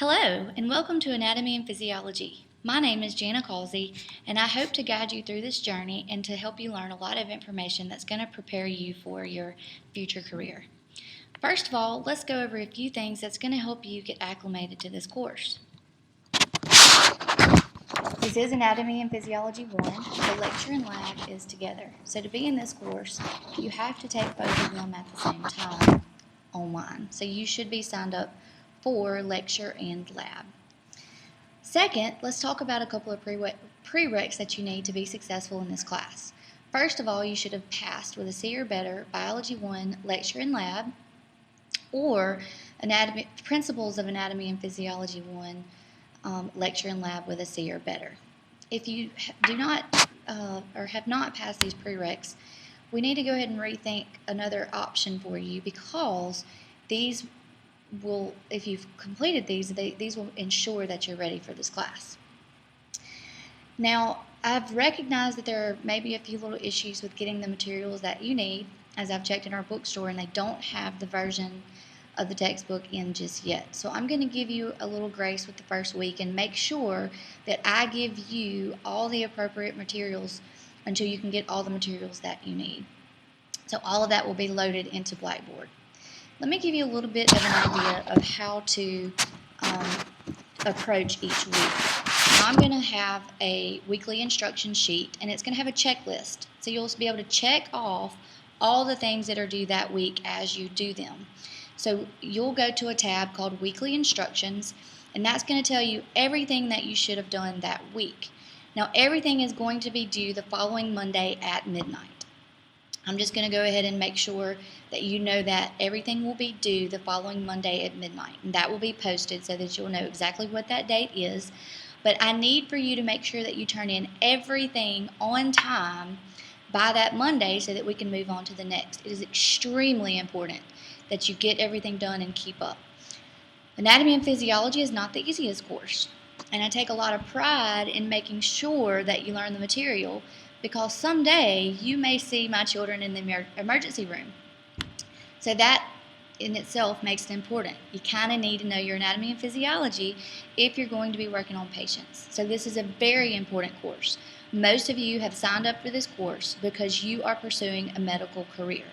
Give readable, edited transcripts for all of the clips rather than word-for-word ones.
Hello, and welcome to Anatomy and Physiology. My name is Jana Causey, and I hope to guide you through this journey and to help you learn a lot of information that's going to prepare you for your future career. First of all, let's go over a few things that's going to help you get acclimated to this course. This is Anatomy and Physiology 1. The lecture and lab is together. So to be in this course, you have to take both of them at the same time online. So you should be signed up for lecture and lab. Second, let's talk about a couple of prereqs that you need to be successful in this class. First of all, you should have passed with a C or better Biology 1 lecture and lab, or Principles of Anatomy and Physiology 1 lecture and lab with a C or better. If you do not or have not passed these prereqs, we need to go ahead and rethink another option for you, because these will, if you've completed these will ensure that you're ready for this class. Now, I've recognized that there may be a few little issues with getting the materials that you need, as I've checked in our bookstore, and they don't have the version of the textbook in just yet. So I'm going to give you a little grace with the first week and make sure that I give you all the appropriate materials until you can get all the materials that you need. So all of that will be loaded into Blackboard. Let me give you a little bit of an idea of how to approach each week. Now, I'm going to have a weekly instruction sheet, and it's going to have a checklist. So you'll be able to check off all the things that are due that week as you do them. So you'll go to a tab called Weekly Instructions, and that's going to tell you everything that you should have done that week. Now, everything is going to be due the following Monday at midnight. I'm just going to go ahead and make sure that you know that everything will be due the following Monday at midnight. And that will be posted so that you'll know exactly what that date is. But I need for you to make sure that you turn in everything on time by that Monday so that we can move on to the next. It is extremely important that you get everything done and keep up. Anatomy and Physiology is not the easiest course. And I take a lot of pride in making sure that you learn the material, because someday you may see my children in the emergency room. So that in itself makes it important. You kind of need to know your anatomy and physiology if you're going to be working on patients. So this is a very important course. Most of you have signed up for this course because you are pursuing a medical career.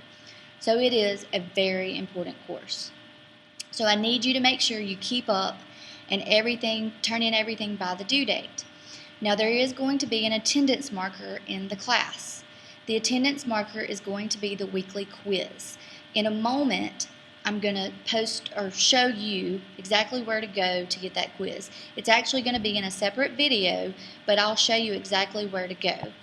So it is a very important course. So I need you to make sure you keep up and turn in everything by the due date. Now, there is going to be an attendance marker in the class. The attendance marker is going to be the weekly quiz. In a moment, I'm going to post or show you exactly where to go to get that quiz. It's actually going to be in a separate video, but I'll show you exactly where to go.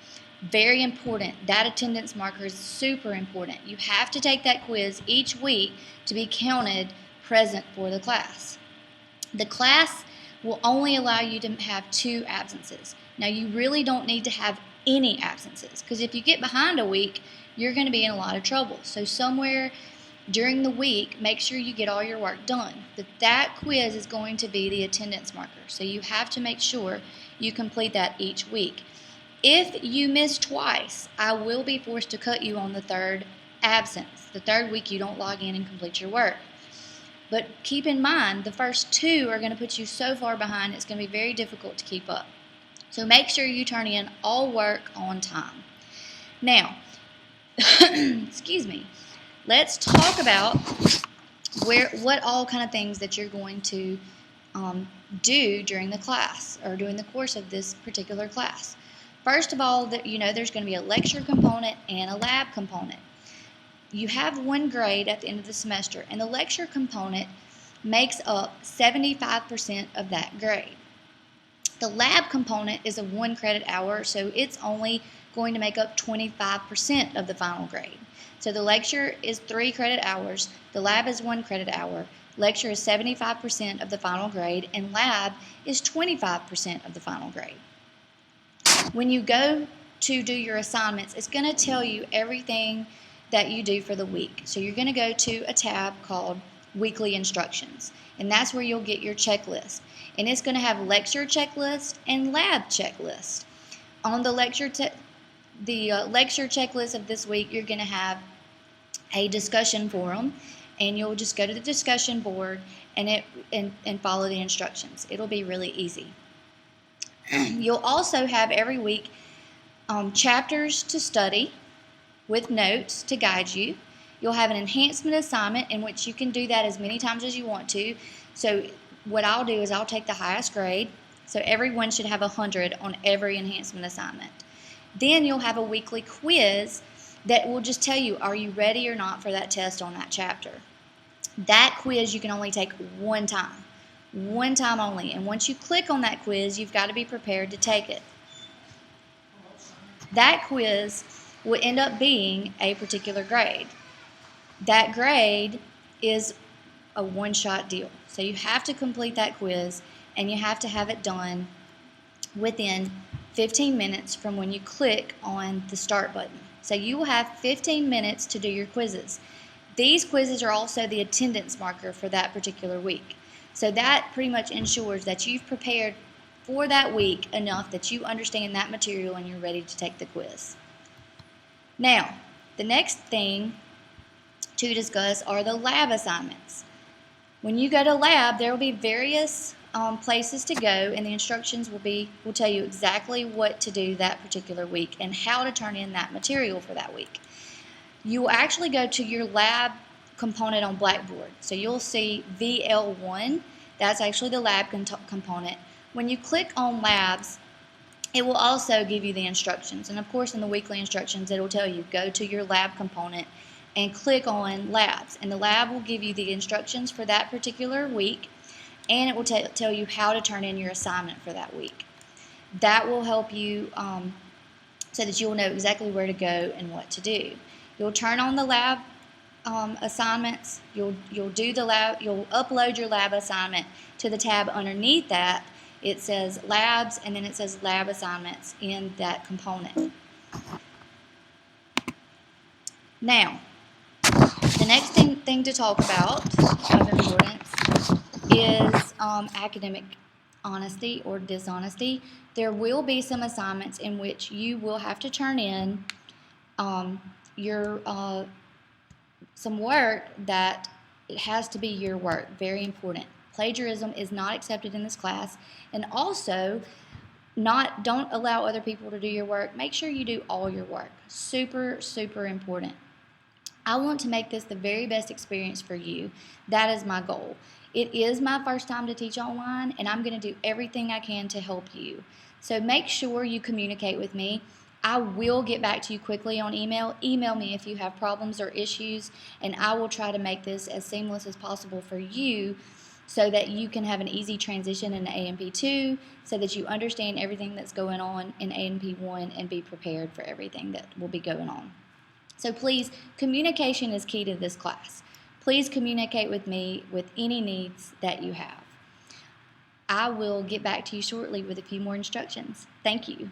Very important. That attendance marker is super important. You have to take that quiz each week to be counted present for the class. The class will only allow you to have 2 absences. Now, you really don't need to have any absences, because if you get behind a week, you're going to be in a lot of trouble. So somewhere during the week, make sure you get all your work done. But that quiz is going to be the attendance marker, so you have to make sure you complete that each week. If you miss twice, I will be forced to cut you on the 3rd absence. The 3rd week you don't log in and complete your work. But keep in mind, the first 2 are going to put you so far behind, it's going to be very difficult to keep up. So make sure you turn in all work on time. Now, excuse me, let's talk about what all kind of things that you're going to do during the class or during the course of this particular class. First of all, there's going to be a lecture component and a lab component. You have 1 grade at the end of the semester, and the lecture component makes up 75% of that grade. The lab component is a 1 credit hour, so it's only going to make up 25% of the final grade. So the lecture is 3 credit hours, the lab is 1 credit hour, lecture is 75% of the final grade, and lab is 25% of the final grade. When you go to do your assignments, it's going to tell you everything that you do for the week. So you're going to go to a tab called Weekly Instructions, and that's where you'll get your checklist. And it's going to have lecture checklist and lab checklist. On the lecture checklist of this week, you're going to have a discussion forum, and you'll just go to the discussion board and follow the instructions. It'll be really easy. You'll also have every week chapters to study with notes to guide you. You'll have an enhancement assignment in which you can do that as many times as you want to. So what I'll do is I'll take the highest grade. So everyone should have 100 on every enhancement assignment. Then you'll have a weekly quiz that will just tell you, are you ready or not for that test on that chapter. That quiz you can only take one time only. And once you click on that quiz, you've got to be prepared to take it. That quiz will end up being a particular grade. That grade is a one-shot deal. So you have to complete that quiz, and you have to have it done within 15 minutes from when you click on the start button. So you will have 15 minutes to do your quizzes. These quizzes are also the attendance marker for that particular week. So that pretty much ensures that you've prepared for that week enough that you understand that material and you're ready to take the quiz. Now, the next thing to discuss are the lab assignments. When you go to lab, there will be various places to go, and the instructions will tell you exactly what to do that particular week and how to turn in that material for that week. You will actually go to your lab component on Blackboard. So you'll see VL1. That's actually the lab component. When you click on labs, it will also give you the instructions. And of course, in the weekly instructions, it will tell you go to your lab component and click on labs. And the lab will give you the instructions for that particular week, and it will tell you how to turn in your assignment for that week. That will help you so that you'll know exactly where to go and what to do. You'll turn on the lab assignments. You'll upload your lab assignment to the tab underneath that. It says labs, and then it says lab assignments in that component. Now, the next thing to talk about of importance is academic honesty or dishonesty. There will be some assignments in which you will have to turn in some work that it has to be your work. Very important. Plagiarism is not accepted in this class, and also don't allow other people to do your work. Make sure you do all your work. Super, super important. I want to make this the very best experience for you. That is my goal. It is my first time to teach online, and I'm going to do everything I can to help you. So make sure you communicate with me. I will get back to you quickly on email. Email me if you have problems or issues, and I will try to make this as seamless as possible for you so that you can have an easy transition into A&P2, so that you understand everything that's going on in A&P1 and be prepared for everything that will be going on. So please, communication is key to this class. Please communicate with me with any needs that you have. I will get back to you shortly with a few more instructions. Thank you.